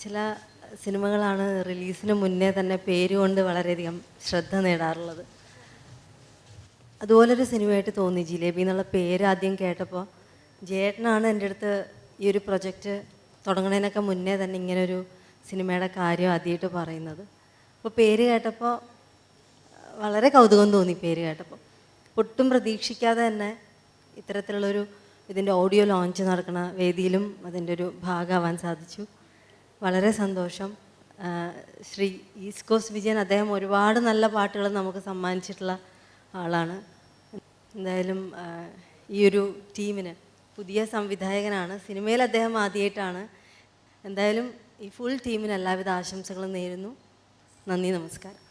ചില സിനിമകളാണ് റിലീസിന് മുന്നേ തന്നെ പേരുകൊണ്ട് വളരെയധികം ശ്രദ്ധ നേടാറുള്ളത്. അതുപോലൊരു സിനിമയായിട്ട് തോന്നി ജിലേബി എന്നുള്ള പേര് ആദ്യം കേട്ടപ്പോൾ. ജയേട്ടനാണ് എൻ്റെ അടുത്ത് ഈ ഒരു പ്രൊജക്റ്റ് തുടങ്ങുന്നതിനൊക്കെ മുന്നേ തന്നെ ഇങ്ങനൊരു സിനിമയുടെ കാര്യം ആദ്യമായിട്ട് പറയുന്നത്. അപ്പോൾ പേര് കേട്ടപ്പോൾ വളരെ കൗതുകം തോന്നി. പേര് കേട്ടപ്പോൾ ഒട്ടും പ്രതീക്ഷിക്കാതെ തന്നെ ഇത്തരത്തിലുള്ളൊരു ഇതിൻ്റെ ഓഡിയോ ലോഞ്ച് നടക്കുന്ന വേദിയിലും അതിൻ്റെ ഒരു ഭാഗമാവാൻ സാധിച്ചു. വളരെ സന്തോഷം. ശ്രീ ഈസ്റ്റ് കോസ്റ്റ് വിജയൻ അദ്ദേഹം ഒരുപാട് നല്ല പാട്ടുകൾ നമുക്ക് സമ്മാനിച്ചിട്ടുള്ള ആളാണ്. എന്തായാലും ഈ ഒരു ടീമിന് പുതിയ സംവിധായകനാണ്, സിനിമയിൽ അദ്ദേഹം ആദ്യമായിട്ടാണ്. എന്തായാലും ഈ ഫുൾ ടീമിന് എല്ലാവിധ ആശംസകളും നേരുന്നു. നന്ദി, നമസ്കാരം.